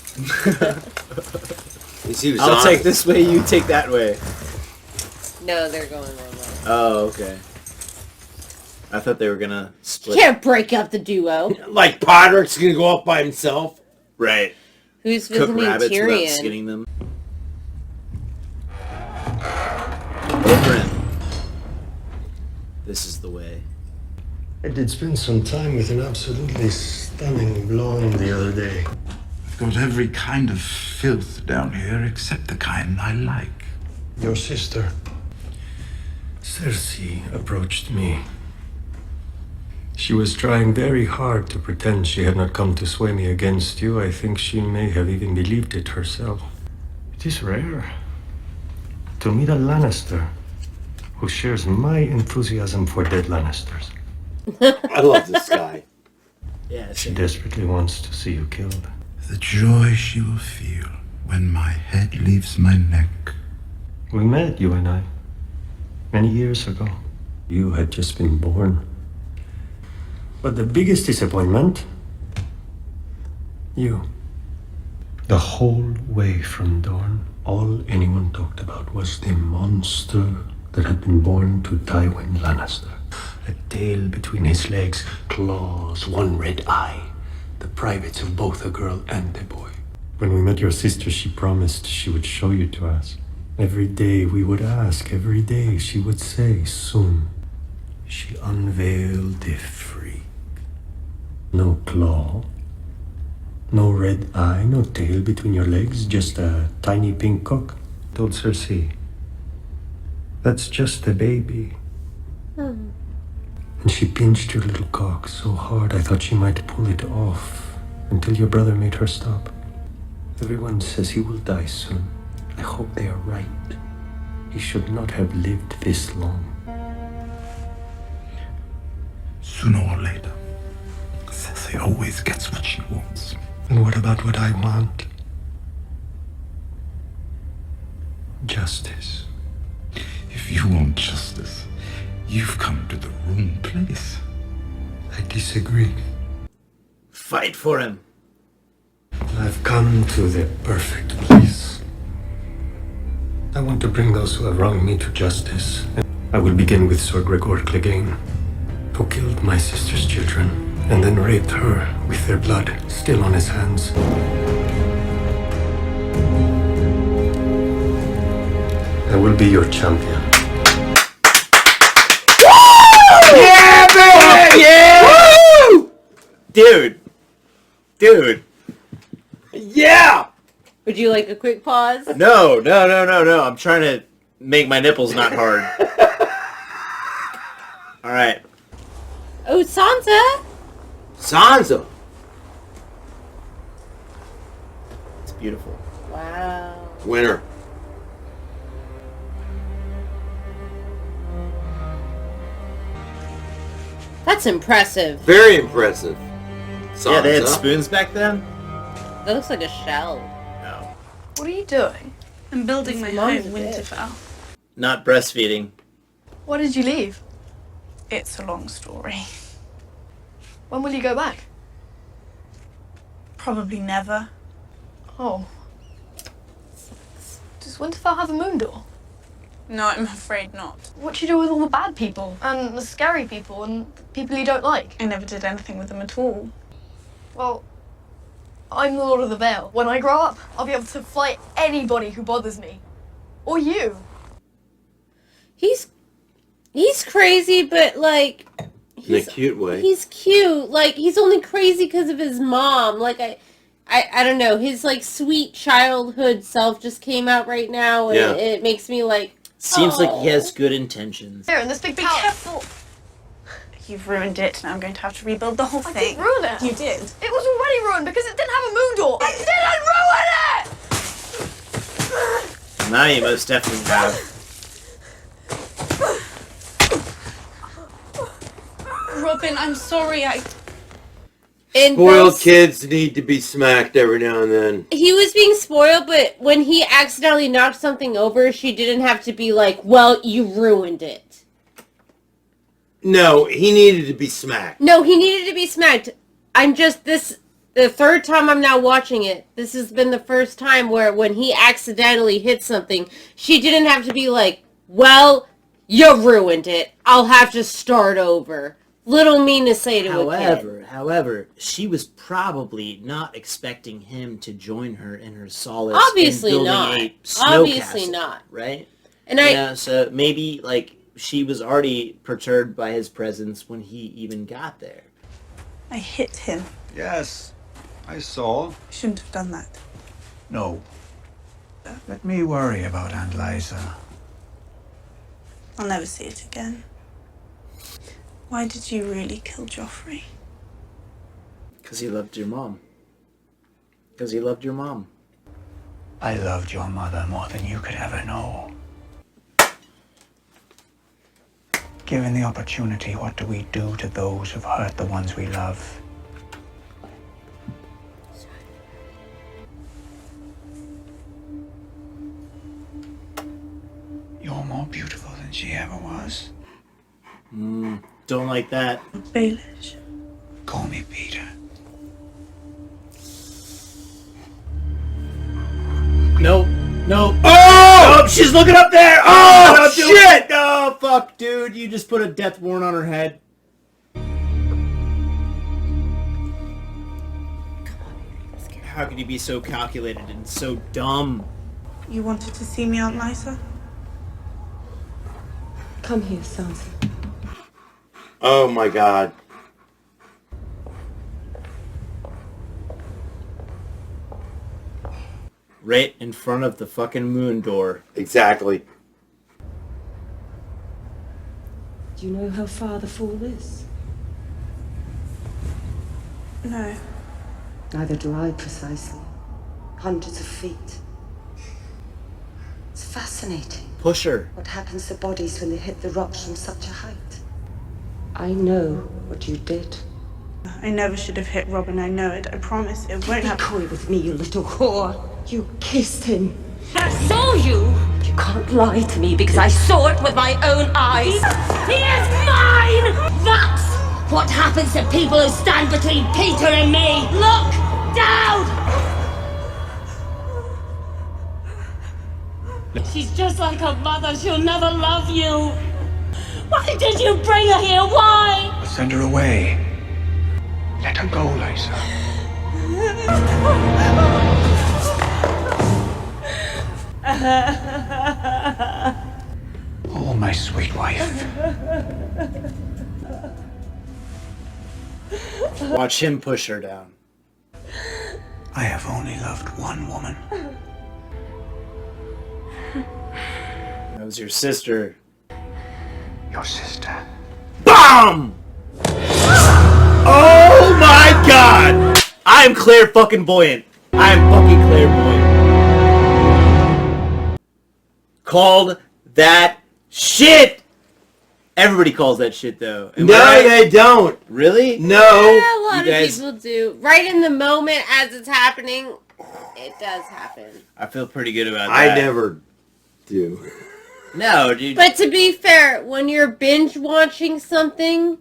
I'll I'll take this way, you take that way. No, they're going one way. Oh, okay. I thought they were gonna You split. can't break up the duo. Like Podrick's gonna go off by himself. Right. Who's Cook visiting rabbits without Tyrion? skinning them. Oberyn. This is the way. I did spend some time with an absolutely stunning blonde the other day. I've got every kind of filth down here except the kind I like. Your sister, Cersei, approached me. She was trying very hard to pretend she had not come to sway me against you. I think she may have even believed it herself. It is rare to meet a Lannister who shares my enthusiasm for dead Lannisters. I love this guy. Yeah, She desperately wants to see you killed. The joy she will feel when my head leaves my neck. We met, you and I, many years ago. You had just been born. But the biggest disappointment, you. The whole way from Dorne, all anyone talked about was the monster that had been born to Tywin Lannister. A tail between his legs, claws, one red eye. The privates of both a girl and a boy. When we met your sister, she promised she would show you to us. Every day we would ask, every day she would say, soon. She unveiled the freak. No claw, no red eye, no tail between your legs, just a tiny pink cock. Told Cersei, that's just a baby. And she pinched your little cock so hard I thought she might pull it off until your brother made her stop. Everyone says he will die soon. I hope they are right. He should not have lived this long. Sooner or later, Cersei always gets what she wants. And what about what I want? Justice. If you want justice, you've come to the wrong place. I disagree. Fight for him. I've come to the perfect place. I want to bring those who have wronged me to justice. I will begin with Sir Gregor Clegane, who killed my sister's children and then raped her with their blood still on his hands. I will be your champion. Yeah, baby! Yeah! Woo! Dude. Yeah! Would you like a quick pause? No. I'm trying to make my nipples not hard. All right. Oh, Sansa! Sansa. It's beautiful. Wow. Winner. That's impressive. Very impressive. Sansa. Yeah, they had spoons back then? That looks like a shell. No. What are you doing? I'm building my Mom's home, a bitch. Winterfell. Not breastfeeding. Why did you leave? It's a long story. When will you go back? Probably never. Oh. Does Winterfell have a moon door? No, I'm afraid not. What do you do with all the bad people? And the scary people and the people you don't like? I never did anything with them at all. Well, I'm the Lord of the Vale. When I grow up, I'll be able to fight anybody who bothers me. Or you. He's crazy, but like... In a cute way. He's cute. Like, he's only crazy because of his mom. Like, I don't know. His, like, sweet childhood self just came out right now, and Yeah. it makes me like... Seems like he has good intentions. Here, in this big Be palace. careful. You've ruined it. Now I'm going to have to rebuild the whole I thing. didn't ruin it. You did. It was already ruined because it didn't have a moon door. I didn't ruin it! Now you most definitely have. Robin, I'm sorry. Spoiled kids need to be smacked every now and then. He was being spoiled, but when he accidentally knocked something over, she didn't have to be like, well, you ruined it. No, he needed to be smacked. No, he needed to be smacked. The third time I'm now watching it, this has been the first time where when he accidentally hit something, she didn't have to be like, well, you ruined it. I'll have to start over. Little mean to say to a kid. However, she was probably not expecting him to join her in her solace. Obviously in building not. A snow Obviously castle, not. Right? And so maybe like she was already perturbed by his presence when he even got there. I hit him. Yes, I saw. Shouldn't have done that. No. Let me worry about Aunt Lysa. I'll never see it again. Why did you really kill Joffrey? Because he loved your mom. Because he loved your mom. I loved your mother more than you could ever know. Given the opportunity, what do we do to those who've hurt the ones we love? You're more beautiful than she ever was. Don't like that. Baelish. Call me Peter. No. No. Oh! Nope, she's looking up there! Oh, Oh, shit! No, fuck, dude. You just put a death warrant on her head. How could you be so calculated and so dumb? You wanted to see me, Aunt Lysa? Come here, Sansa. Oh my god. Right in front of the fucking moon door. Exactly. Do you know how far the fall is? No. Neither do I precisely. Hundreds of feet. It's fascinating. Push her. What happens to bodies when they hit the rocks from such a height? I know what you did. I never should have hit Robin, I know it. I promise it won't Be happen. coy with me, you little whore. You kissed him. I saw you! You can't lie to me because I saw it with my own eyes. He is mine! That's what happens to people who stand between Peter and me! Look down! She's just like her mother. She'll never love you. Why did you bring her here? Why? Send her away. Let her go, Lysa. Oh, my sweet wife. Watch him push her down. I have only loved one woman. That was your sister. Your sister. BOMB! Oh my god! I am clairvoyant. I am fucking clairvoyant. Called that shit! Everybody calls that shit though. Am I No, right? they don't. Really? No. Yeah, a lot You of guys- people do. Right in the moment as it's happening, it does happen. I feel pretty good about that. I never do. No, dude. But to be fair, when you're binge watching something,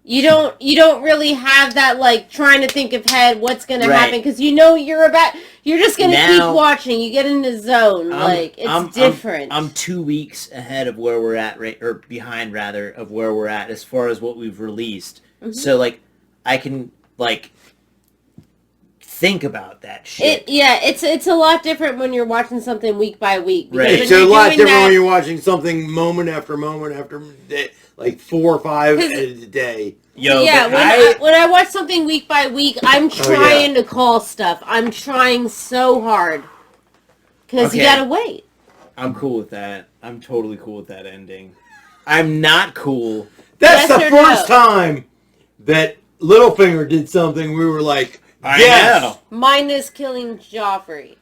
You don't really have that like trying to think ahead what's gonna Right. happen because you're just gonna keep watching. You get in the zone. It's different. I'm 2 weeks ahead of where we're at, right, or behind rather of where we're at as far as what we've released. Mhm. So like I can like think about that shit. It's a lot different when you're watching something week by week. Right. It's a lot different when you're watching something moment after day, like 4 or 5 a day. When I watch something week by week, I'm trying to call stuff. I'm trying so hard because you gotta wait. I'm cool with that. I'm totally cool with that ending. I'm not cool. That's the first time that Littlefinger did something we were like, I know. Minus killing Joffrey.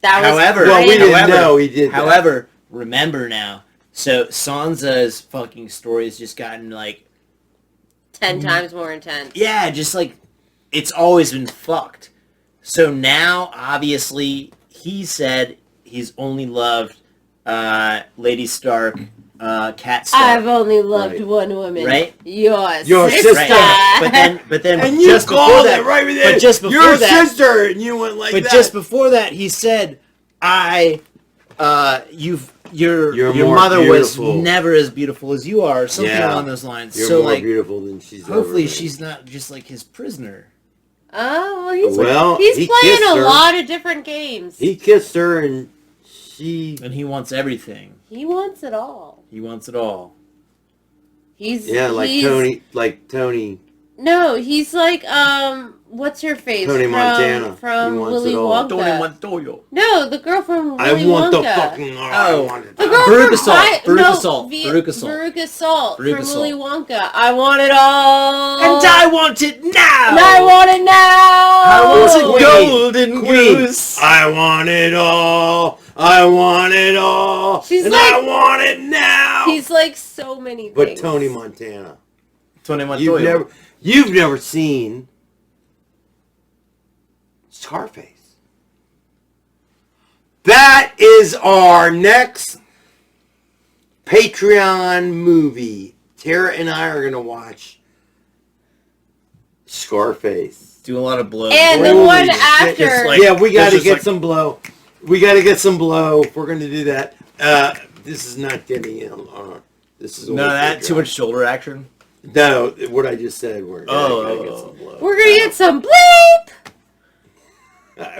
That was we didn't know he did that. However, remember now. So Sansa's fucking story has just gotten like 10 times more intense. Yeah, just like it's always been fucked. So now, obviously, he said he's only loved Lady Stark, Cat Stark. I've only loved one woman. Right? Your sister. Right. But then and you just before called that, it right there. but just before your that, sister, and you went like but that. just before that, he said, your mother beautiful. was never as beautiful as you are, something along those lines. You're so more like, beautiful than she's hopefully ever been. she's not just like his prisoner. Oh, Well, he's he playing kissed a her. lot of different games. He kissed her, and he wants everything. He wants it all. He wants it all. He's Tony. No, he's like what's her face? Tony Montana. From He wants Willy it all. Wonka. Tony Montoya. No, the girl from I Willy want Wonka. the fucking. I want it. The girl Veruca from Salt. Veruca Salt. V- Veruca Salt. Veruca Salt Veruca from Salt. Willy Wonka. I want it all. And I want it now. And I want it now. I want Oh, it golden goose. I want it all. I want it all. She's and like- I want it now. He's like so many But things. Tony Montana. Tony Montoya. You've never seen Scarface. That is our next Patreon movie. Tara and I are going to watch Scarface. Do a lot of blow. And the one after. We got to get some blow. We got to get some blow if we're going to do that. This is not getting in. This is None of that. Too much shoulder action. No, what I just said. We're gonna get some blow. We're gonna get some bleep.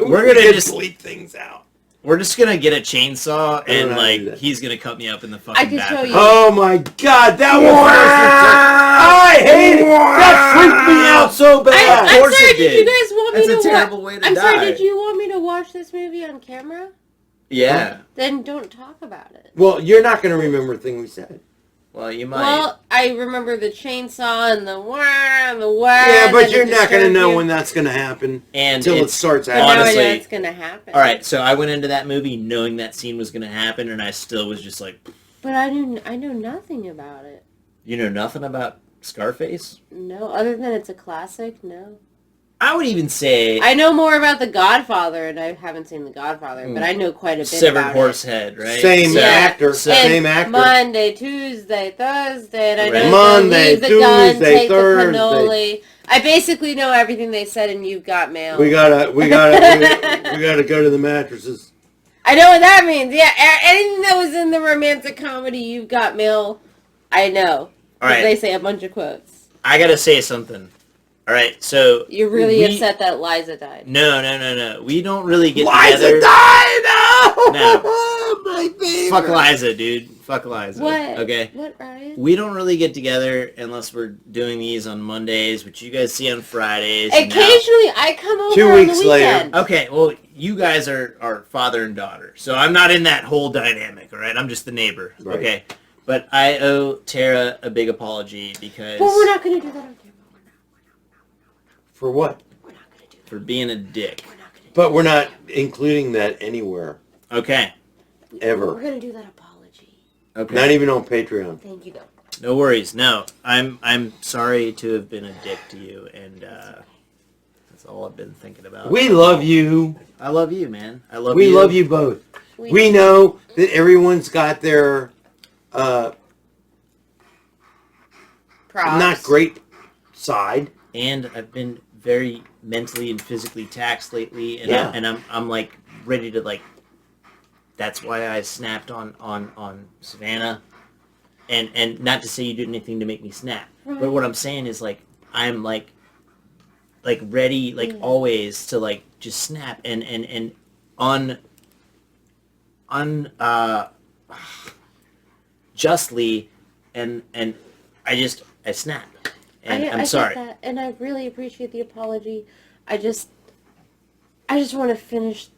We're gonna just bleep things out. We're just gonna get a chainsaw I don't and know how to do like that. he's gonna cut me up in the I fucking can show bathroom. you. Oh my God, that was I hate it. That freaked me out so bad. Of I'm course sorry. it Did did. you guys want me That's to a terrible way to I'm sorry. die. Did you want me to watch this movie on camera? Yeah. Then don't talk about it. Well, you're not going to remember a thing we said. Well, you might. Well, I remember the chainsaw and the wah and the wah. Yeah, but and you're it not going to disturbed know you. when that's going to happen And until it it's- starts But now happening. I know honestly- it's gonna happen. All right, so I went into that movie knowing that scene was gonna happen, and I still was just like, But I know nothing about it. you know nothing about Scarface? No, other than it's a classic. No. I would even say I know more about The Godfather, and I haven't seen The Godfather, but I know quite a bit Severed about Horse it. Head, right? Same So- actor, so- same And actor. Monday, Tuesday, Thursday, and I Right. know Monday, leave the gun, Tuesday, take Thursday. the cannoli. I basically know everything they said in You've Got Mail. We gotta go to the mattresses. I know what that means. Yeah, anything that was in the romantic comedy You've Got Mail, I know. All right. They say a bunch of quotes. I gotta say something. All right, so You're really upset that Liza died. No. We don't really get Liza together. died! No! No. My favorite. Fuck Liza, dude. Fuck Liza. What? Okay. What, Ryan? We don't really get together unless we're doing these on Mondays, which you guys see on Fridays. and now- Occasionally, I come over 2 on weeks the later. weekend. Okay, well, you guys are father and daughter, so I'm not in that whole dynamic, all right? I'm just the neighbor, Right. okay? But I owe Tara a big apology because But we're not going to do that on camera. For what? for being a dick. But we're not including that anywhere. Okay, We're Ever. going to do that apology. okay. Not even on Patreon. Thank you, though. No worries. No, I'm sorry to have been a dick to you, and that's all I've been thinking about. We love you. I love you, man. I love We you. love you both. We know that everyone's got their Props. not great side. And I've been very mentally and physically taxed lately, and Yeah. I'm like ready to like. That's why I snapped on Savannah, and not to say you did anything to make me snap, but what I'm saying is like I'm like ready like always to like just snap and justly, and I snap. And I'm sorry. Get that, and I really appreciate the apology. I just want to finish.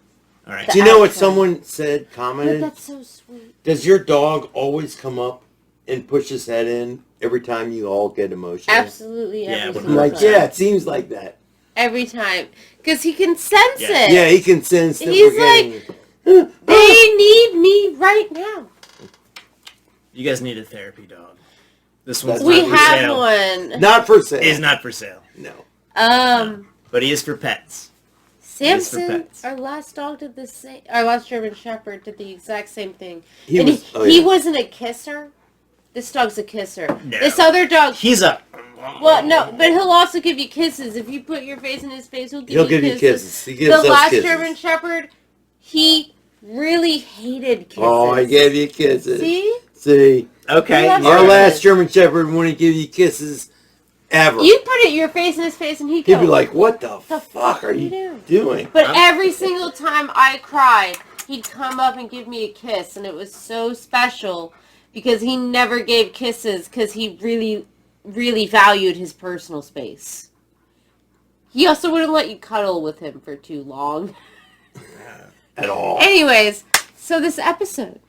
All right. Do you know what someone said, commented? That's so sweet. Does your dog always come up and push his head in every time you all get emotional? Absolutely. Every I'm like, time. yeah, it seems like that. Every time. Because he can sense it. Yeah, he can sense that He's we're getting... like, they need me right now. You guys need a therapy dog. This one's We not for have sale. one. Not for sale. He's not for sale. No. But he is for pets. Samson, our last dog did the same. Our last German Shepherd did the exact same thing. He and was- he wasn't a kisser. This dog's a kisser. No. This other dog. He's a... Well, no, but he'll also give you kisses. If you put your face in his face, he'll give you kisses. He gives The us last kisses. German Shepherd, he really hated kisses. Oh, I gave you kisses. See? Okay. He loves Our kisses. last German Shepherd wouldn't give you kisses ever. You put your face in his face and he'd He'd go, be like, what the the fuck are you doing? But every single time I cried, he'd come up and give me a kiss, and it was so special because he never gave kisses because he really, really valued his personal space. He also wouldn't let you cuddle with him for too long. At all. Anyways, so this episode,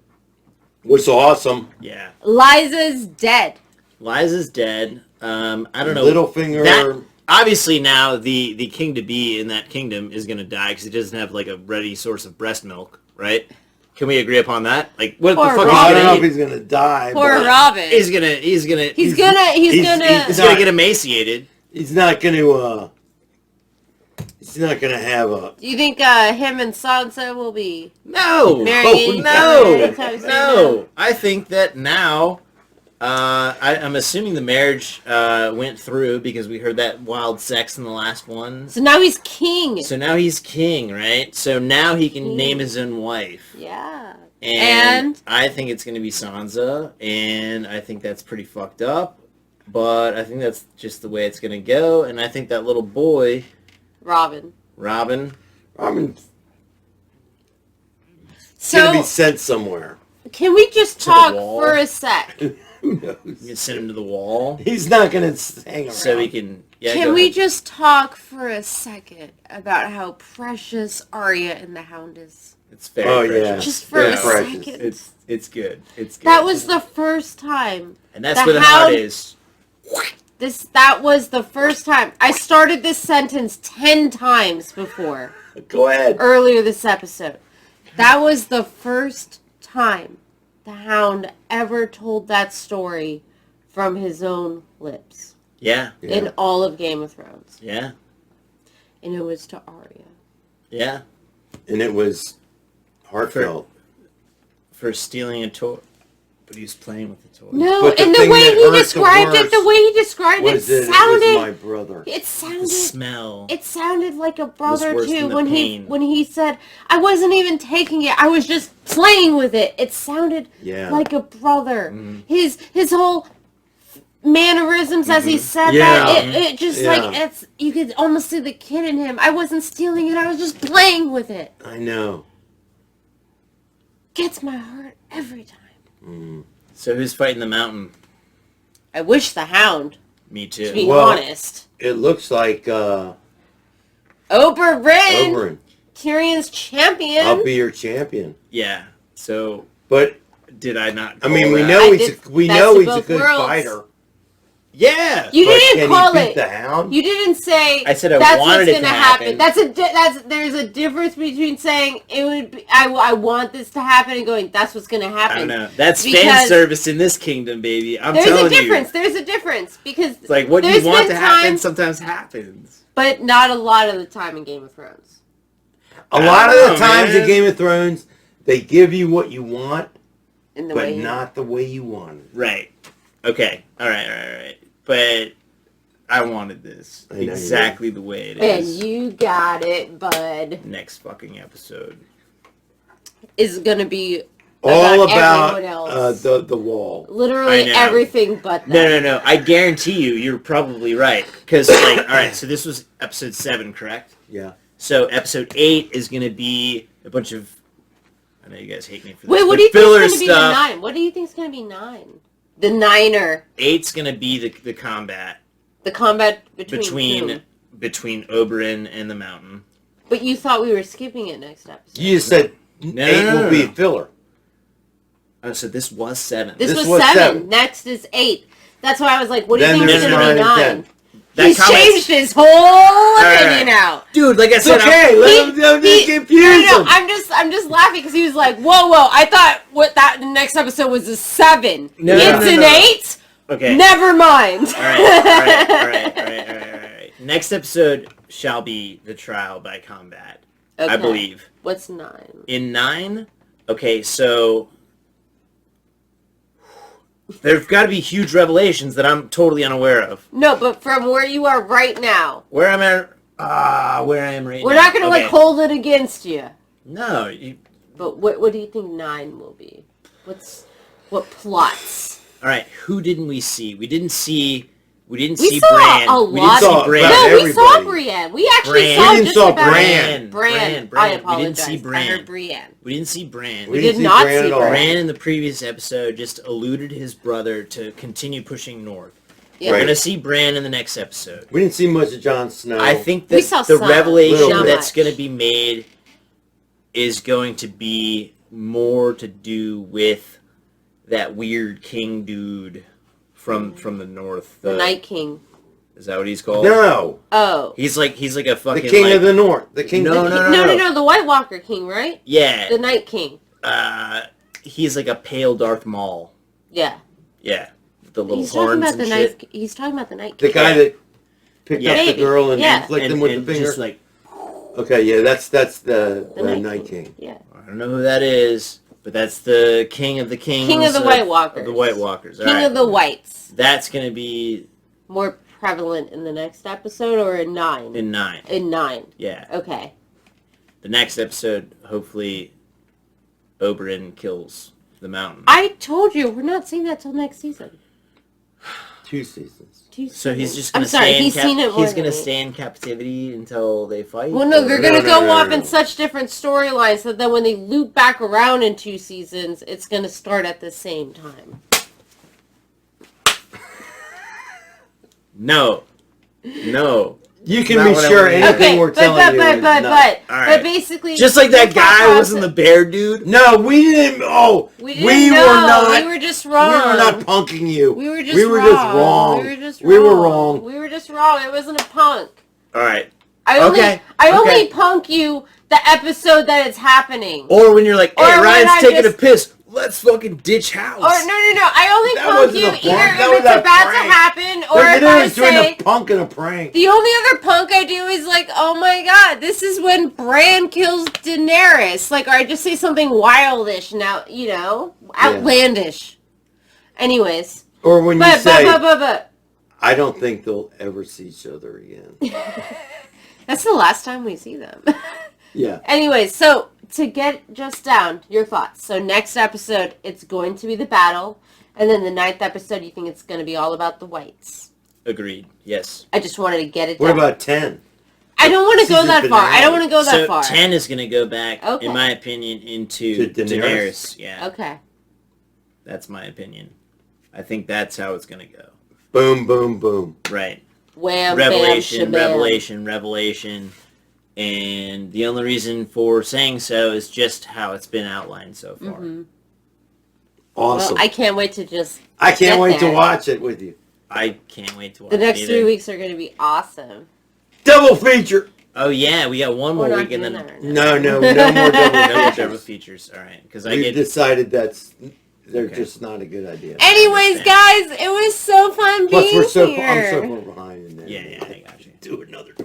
Was awesome. Yeah. Lysa's dead. Liza's dead. I don't know. Littlefinger. That, obviously now the king to be in that kingdom is going to die because he doesn't have like a ready source of breast milk, right? Can we agree upon that? Like, what Poor the fuck I is don't know if he he's gonna die. Poor but Robin. He's gonna He's gonna get emaciated. He's not gonna. He's not gonna have a. Do you think him and Sansa will be No, marrying each other no, anytime soon? no. I think that now, I'm assuming the marriage went through because we heard that wild sex in the last one. So now he's king. So now he's king, right? So now he can name his own wife. Yeah. And I think it's going to be Sansa, and I think that's pretty fucked up, but I think that's just the way it's going to go, and I think that little boy... Robin's gonna So be sent somewhere. can we just To the talk wall? for a sec? Who knows? You can send him to the wall. He's not gonna hang around. So he can... Yeah, Can go we ahead. just talk for a second about how precious Arya and the Hound is? It's very Oh, precious. yeah. Just for a second. It's good. It's good. That was the first time. And that's where the heart is. That was the first time. I started this sentence 10 times before. Go ahead. Earlier this episode. That was the first time the Hound ever told that story from his own lips. Yeah. In all of Game of Thrones. Yeah. And it was to Arya. Yeah. And it was heartfelt. For stealing a toy. But he was playing with the toy. No, But the and the thing way that he hurt the described it, the worst way he described it was that sounded... it was my brother. It The sounded... smell. It sounded like a brother worse too than the when pain. he said, "I wasn't even taking it. I was just playing with it." It sounded Yeah. like a brother. Mm-hmm. His whole mannerisms as he said Yeah. that it just Yeah. like it's you could almost see the kid in him. I wasn't stealing it. I was just playing with it. I know. Gets my heart every time. So who's fighting the mountain? I wish the Hound. Me To too. be Well, honest, It looks like Oberyn, Oberyn. Tyrion's champion. I'll be your champion. Yeah. So But did I not? I mean, call we that? know I he's did we best know of he's a both good worlds. fighter. Yeah. You But didn't can call he beat it. the Hound? You didn't say. I said I that's wanted what's it gonna to happen. happen. There's a difference between saying it would be. I want this to happen and going. That's what's gonna I happen. don't know. That's fan Because service in this kingdom, baby. I'm There's telling a difference. you. There's a difference because It's like what you there's want been to happen times- sometimes happens. but not a lot of the time in Game of Thrones. A lot of the know, times man. in Game of Thrones, they give you what you want, In the but way not the way you want it. Right. Okay. All right. But I wanted this I know exactly the way it And is. you got it, bud. Next fucking episode is gonna be all about everyone else. the wall. Literally I know. everything but that. No. I guarantee you're probably right. Because, like, all right, so this was episode 7, correct? Yeah. So episode 8 is going to be a bunch of... I know you guys hate me for this. Wait, what but do you filler think is gonna stuff. be the 9? What do you think is gonna be 9? The Niner. 8's going to be the combat. The combat between whom? Between Oberyn and the Mountain. But you thought we were skipping it next episode. You just said 8 will be filler. Oh, so this was 7. This was 7. Next is 8. That's why I was like, what do you think is going to be 9? He's changed his whole opinion now. Dude, like I said, let him get confused. No, I'm just laughing because he was like, whoa, I thought the next episode was a 7. No, it's an 8? Okay. Never mind. All right. Next episode shall be the trial by combat. Okay. I believe. What's 9? In 9? Okay, so... There's got to be huge revelations that I'm totally unaware of. No, but from where you are right now. Where I'm at... where I am right now. We're not going to, hold it against you. No. But what do you think 9 will be? What plots? All right, who didn't we see? We didn't see Brienne. We saw a lot. We didn't see Brienne. No, we saw Brienne. We actually saw just about Brienne. I apologize. We didn't see Brienne. I heard Brienne. We didn't see Brienne. We did not see Brienne. Brienne in the previous episode just eluded his brother to continue pushing north. Yeah. We're going to see Brienne in the next episode. We didn't see much of Jon Snow. I think that the revelation that's going to be made is going to be more to do with that weird king dude from the north. The Night King. Is that what he's called? No. Oh. He's like a fucking... The King of the North. The King... No, the White Walker King, right? Yeah. The Night King. He's like a pale Darth Maul. Yeah. Yeah. The little He's talking horns about and the shit. He's talking about the Night King. The guy that picked up the girl and inflicted him with the finger? Just like... Okay, yeah, that's the Night King. Yeah. I don't know who that is, but that's the King of the Kings. King of the White Walkers. Of the White Walkers. King of the Whites. That's going to be... More prevalent in the next episode or in 9? In 9. In 9. Yeah. Okay. The next episode, hopefully, Oberyn kills the Mountain. I told you, we're not seeing that till next season. 2 seasons. So he's just going to stay in captivity until they fight? Well, no, they're going to go off in such different storylines that then when they loop back around in 2 seasons, it's going to start at the same time. No. You can be sure anything we're telling you is not. But basically... Just like that guy wasn't the bear dude? No, we didn't... Oh, we were not... We were just wrong. We were not punking you. We were just wrong. We were just wrong. It wasn't a punk. All right. I only punk you the episode that it's happening. Or when you're like, hey, Ryan's taking a piss. Let's fucking ditch house. Or no. I only punk you either if it's about to happen or if I say... doing a punk and a prank. The only other punk I do is like, oh my god, this is when Bran kills Daenerys. Like, or I just say something wildish now, outlandish. Yeah. Anyways. Or when you say, I don't think they'll ever see each other again. That's the last time we see them. Yeah. Anyways, so to get just down, your thoughts. So next episode, it's going to be the battle. And then the 9th episode, you think it's going to be all about the whites. Agreed. Yes. I just wanted to get it down. What about 10? I don't want to go that far. I don't want to go that far. 10 is going to go back, in my opinion, into Daenerys. Yeah. Okay. That's my opinion. I think that's how it's going to go. Boom, boom, boom. Right. Wham, revelation, bam, revelation. And the only reason for saying so is just how it's been outlined so far. Mm-hmm. Awesome. Well, I can't wait to just I can't wait to watch it with you. I can't wait to watch it. The next either. 3 weeks are going to be awesome. Double feature. Oh yeah, we got one more week and then no more double features. All right, because we've decided they're just not a good idea. Anyways, guys, it was so fun being here. I'm so far behind in that. Yeah, I got you. Do another.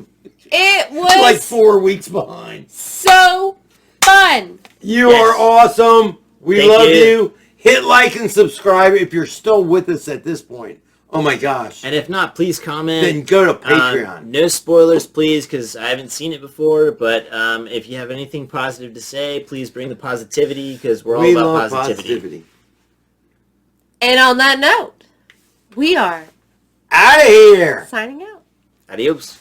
It was like 4 weeks behind. So fun. You are awesome. We love you. Hit like and subscribe if you're still with us at this point Oh my gosh. And if not, please comment. Then go to Patreon. No spoilers, please, because I haven't seen it before. But if you have anything positive to say, please bring the positivity, because we're all about positivity. And on that note, we are out of here. Signing out. Adios.